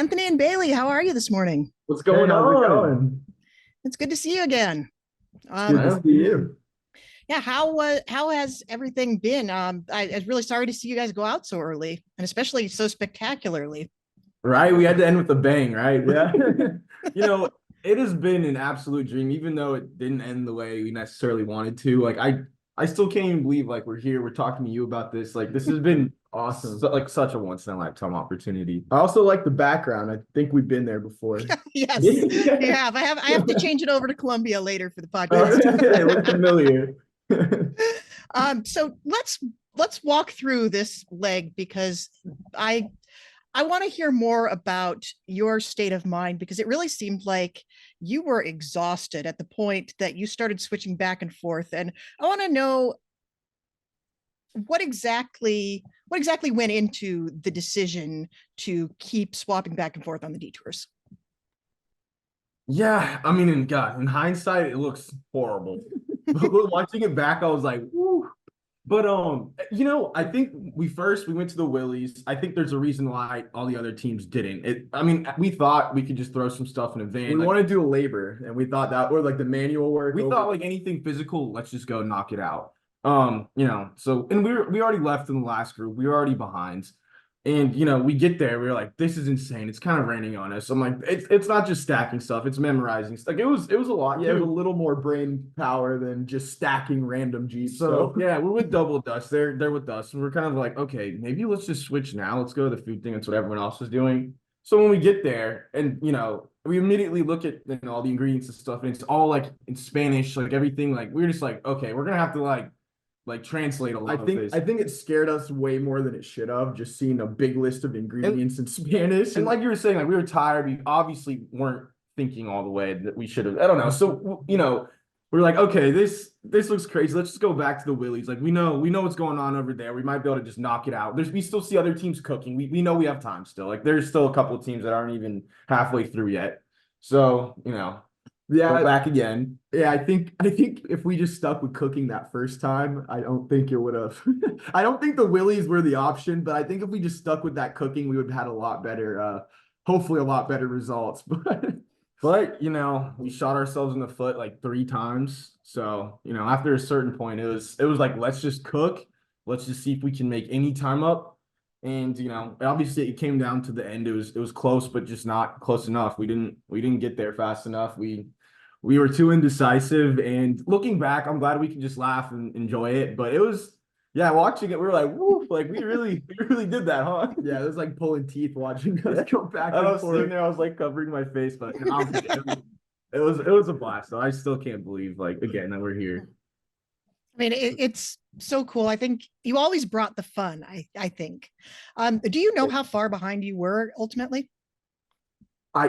Anthony and Bailey, how are you this morning? What's Hey, going how's it on? going? It's good to see you again. It's good to Um, Well, see you. yeah, how has everything been? I was really sorry to see you guys go out so early, and especially so spectacularly. right, we had to end with a bang, right? Yeah. You know, it has been an absolute dream, even though it didn't end the way we necessarily wanted to. I still can't even believe like we're here, we're talking to you about this. Like this has been Awesome. like such a once in a lifetime opportunity. I also like the background. I think we've been there before. Yes, you Yeah. have. I have to change it over to Colombia later for the podcast. Okay, look familiar. So let's walk through this leg because I I want to hear more about your state of mind because it really seemed like you were exhausted at the point that you started switching back and forth. And I want to know what exactly went into the decision to keep swapping back and forth on the detours. Yeah, I mean, in hindsight, it looks horrible. But watching it back, I was like, woo. But I think we went to the Willies. I think there's a reason why all the other teams didn't. I mean, we thought we could just throw some stuff in a van. We Like, want to do labor, and we thought that, or like the manual work. we thought like anything physical, let's just go knock it out. So and we already left in the last group. We were already behind. And we get there, we were like, this is insane. It's kind of raining on us. I'm like, it's not just stacking stuff, it's memorizing. Like it was a lot. Yeah, it was a Too. little more brain power than just stacking random Jeeps. So yeah, we're with Double Dust. They're with us. And we're kind of like, okay, maybe let's just switch now. Let's go to the food thing. That's what everyone else is doing. So when we get there and we immediately look at all the ingredients and stuff, and it's all like in Spanish, like everything, like we're just like, okay, we're gonna have to like translate a I lot of think this. I think it scared us way more than it should have, just seeing a big list of ingredients in Spanish. And like you were saying, like we were tired. We obviously weren't thinking all the way that we should have. I don't know. So we're like, okay, this looks crazy. Let's just go back to the Willies. Like we know what's going on over there. We might be able to just knock it out. We still see other teams cooking. We know we have time still. Like there's still a couple of teams that aren't even halfway through yet. So Yeah, go back again. yeah, I think if we just stuck with cooking that first time, I don't think it would have. I don't think the Willies were the option, but I think if we just stuck with that cooking, we would have had a lot better, hopefully a lot better results. But we shot ourselves in the foot like 3 times. So after a certain point, it was like let's just cook. Let's just see if we can make any time up. And obviously it came down to the end. It was close, but just not close enough. We didn't get there fast enough. We were too indecisive. And looking back, I'm glad we can just laugh and enjoy it. But it was, yeah, watching it, we were like, woo, like we really did that, huh? Yeah, it was like pulling teeth watching us go back I and was sitting forth. there, I was like covering my face, but it was a blast. So I still can't believe, like, again, that we're here. I mean, it's so cool. I think you always brought the fun. I think. Do you know how far behind you were ultimately?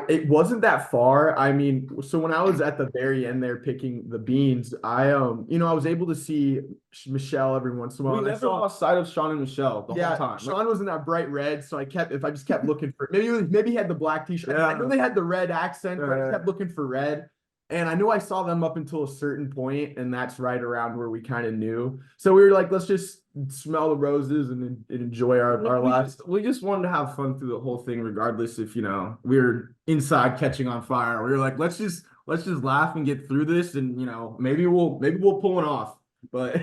It wasn't that far. I mean, so when I was at the very end there picking the beans, I was able to see Michelle every once in a while. We And I never saw, lost sight of Sean and Michelle the whole yeah, time. Sean was in that bright red, so if I just kept looking for maybe he had the black t-shirt. I know they had the red accent, but I just kept looking for red. And I knew I saw them up until a certain point, and that's right around where we kind of knew. So we were like, let's just smell the roses and enjoy our last. We just wanted to have fun through the whole thing, regardless if we were inside catching on fire. We were like, let's just laugh and get through this, and maybe we'll pull it off. But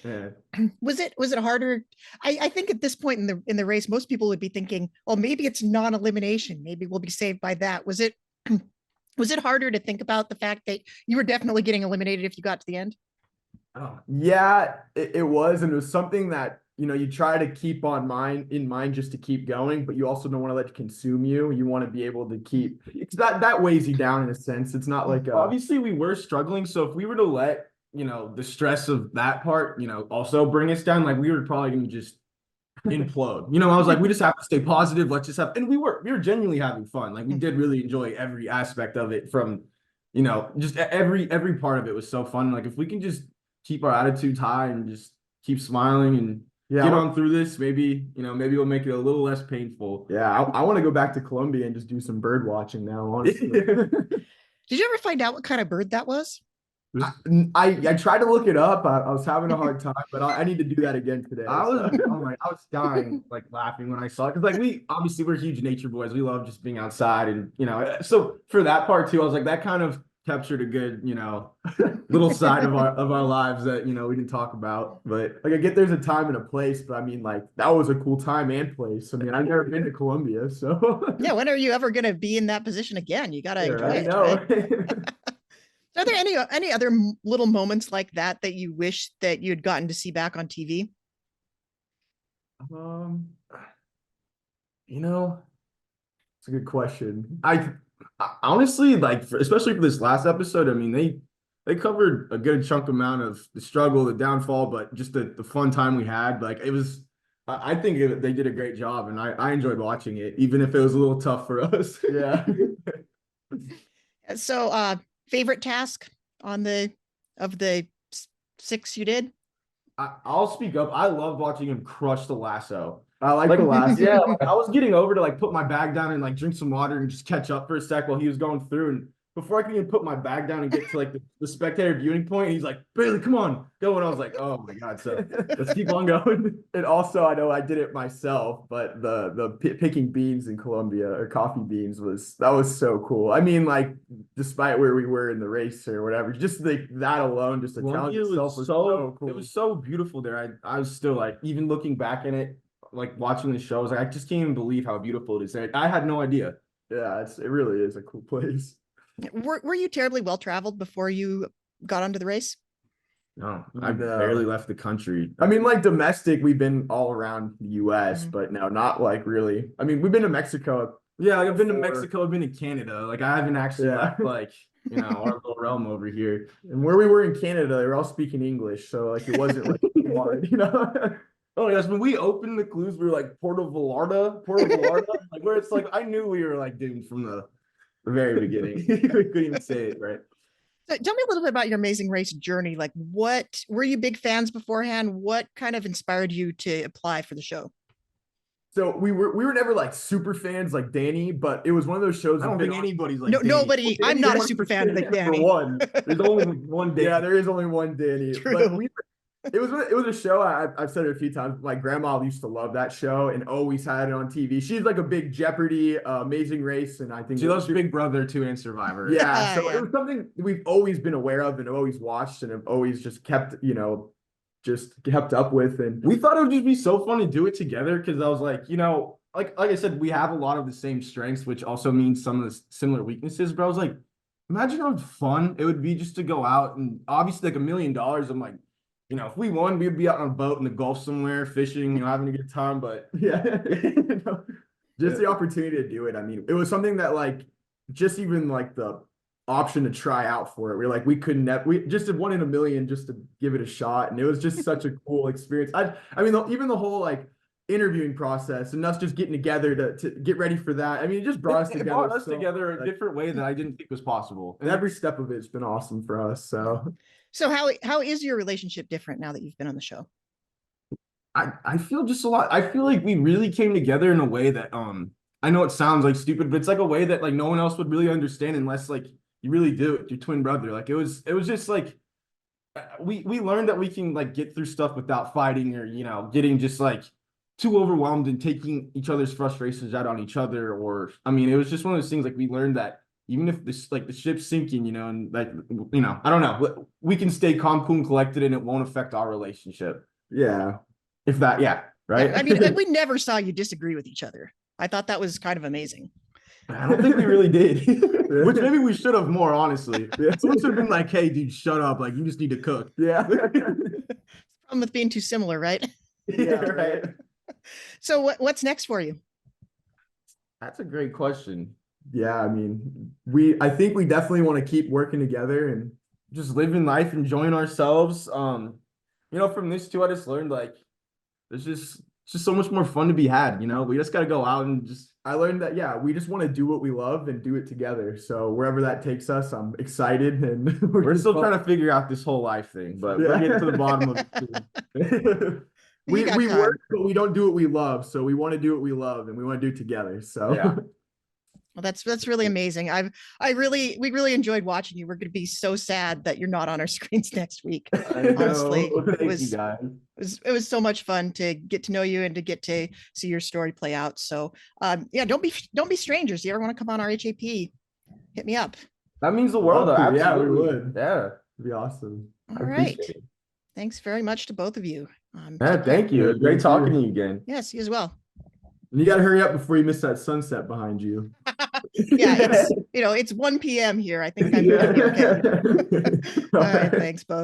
yeah. Was it harder? I think at this point in the race, most people would be thinking, well, maybe it's non-elimination. Maybe we'll be saved by that. Was it harder to think about the fact that you were definitely getting eliminated if you got to the end? Oh, yeah, it was, and it was something that you try to keep in mind just to keep going, but you also don't want to let it consume you. You want to be able to keep it's that weighs you down in a sense. It's not like Obviously we were struggling, so if we were to let the stress of that part also bring us down, like we were probably gonna just implode. I was like, we just have to stay positive. Let's just and we were genuinely having fun. Like we did really enjoy every aspect of it from, just every part of it was so fun. Like if we can just keep our attitudes high and just keep smiling and yeah, get on through this, maybe we'll make it a little less painful. yeah. I want to go back to Colombia and just do some bird watching now, honestly. Did you ever find out what kind of bird that was? I tried to look it up. I was having a hard time, but I need to do that again today. I was, so. oh my, I was dying, like laughing when I saw it. Cause like we're huge nature boys. We love just being outside and, so for that part too, I was like, that kind of captured a good, little side of our lives that, we didn't talk about. But Like I get there's a time and a place, but I mean like that was a cool time and place. I mean, I've never been to Colombia, so Yeah, when are you ever going to be in that position again? You got to yeah, enjoy I it, know. right? Are there any other little moments like that that you wish that you had gotten to see back on TV? Um, it's a good question. I honestly like, especially for this last episode, I mean, they covered a good chunk amount of the struggle, the downfall, but just the fun time we had. Like it was, I think they did a great job, and I enjoyed watching it, even if it was a little tough for us. Yeah. So, favorite task of the 6 you did? I'll speak up. I love watching him crush the lasso. I like the last. Yeah, like, I was getting over to like put my bag down and like drink some water and just catch up for a sec while he was going through. And before I could even put my bag down and get to like the spectator viewing point, he's like, Bailey, come on, go. And I was like, oh my God. So let's keep on going. And also, I know I did it myself, but the picking beans in Colombia or coffee beans was so cool. I mean, like, despite where we were in the race or whatever, just that alone, just the challenge itself was so cool. It was so beautiful there. I was still like, even looking back in it, like watching the show, I was like, I just can't even believe how beautiful it is there. I had no idea. Yeah, it really is a cool place. Were you terribly well traveled before you got onto the race? No, I barely left the country. I mean, like domestic, we've been all around the US, but no, not like really. I mean, we've been to Mexico. Yeah, like I've been to Mexico, I've been to Canada. Like I haven't actually left like, our little realm over here. And where we were in Canada, they were all speaking English. So like it wasn't like hard. Oh yes, when we opened the clues, we were like Puerto Vallarta, like where it's like I knew we were like doomed from the very beginning. We couldn't even say it right. So tell me a little bit about your Amazing Race journey. Like, what were you big fans beforehand? What kind of inspired you to apply for the show? So we were never like super fans like Danny, but it was one of those shows. I don't think anybody's like no, Danny. nobody. I'm not a super fan like Danny. One. There's only one Danny. Yeah, there is only one Danny. True. But it was a show. I've said it a few times. My grandma used to love that show and always had it on TV. She's like a big Jeopardy, Amazing Race, and I think she loves Big Brother 2 and Survivor. Yeah, so it was something we've always been aware of and always watched and have always just kept up with. And we thought it would just be so fun to do it together because I was like, like I said, we have a lot of the same strengths, which also means some of the similar weaknesses. But I was like, imagine how fun it would be just to go out and obviously like $1 million. I'm like, if we won, we'd be out on a boat in the Gulf somewhere, fishing, having a good time. But yeah, just the opportunity to do it. I mean, it was something that like, just even like the option to try out for it. We couldn't, we just did 1 in a million just to give it a shot. And it was just such a cool experience. I mean, even the whole like interviewing process and us just getting together to get ready for that. I mean, it just brought us together. It brought us together a different way that I didn't think was possible. And every step of it's been awesome for us. So how is your relationship different now that you've been on the show? I feel just a lot. I feel like we really came together in a way that I know it sounds like stupid, but it's like a way that like no one else would really understand unless like you really do it with your twin brother. Like it was just like we learned that we can like get through stuff without fighting or getting just like too overwhelmed and taking each other's frustrations out on each other. Or I mean, it was just one of those things like we learned that even if this like the ship's sinking, and like I don't know, we can stay calm, cool, and collected, and it won't affect our relationship. Yeah, if that, yeah, right. I mean, we never saw you disagree with each other. I thought that was kind of amazing. I don't think we really did, which maybe we should have more, honestly. Someone should have been like, "Hey, dude, shut up! Like, you just need to cook." Yeah. Problem with being too similar, right? Yeah, right. So what's next for you? That's a great question. Yeah, I mean, I think we definitely want to keep working together and just living life, enjoying ourselves. From this too, I just learned like there's just so much more fun to be had. We just got to go out and just. I learned that we just want to do what we love and do it together. So wherever that takes us, I'm excited, and we're still trying to figure out this whole life thing, but we're getting to the bottom of it. We work, but we don't do what we love. So we want to do what we love, and we want to do it together. So. Yeah. Well, that's really amazing. We really enjoyed watching you. We're going to be so sad that you're not on our screens next week. I know. Honestly, Thank was- you guys. It was so much fun to get to know you and to get to see your story play out. So, yeah, don't be strangers. You ever want to come on RHAP? Hit me up. That means the world, though. Love to. Yeah, we Absolutely. would. Yeah. It'd be awesome. All I right. appreciate it. Thanks very much to both of you. Yeah, thank you. Yeah, Great you talking too. to you again. Yes, you as well. And you got to hurry up before you miss that sunset behind you. Yeah, it's 1 p.m. here. I think I'm gonna be okay. All right, thanks both.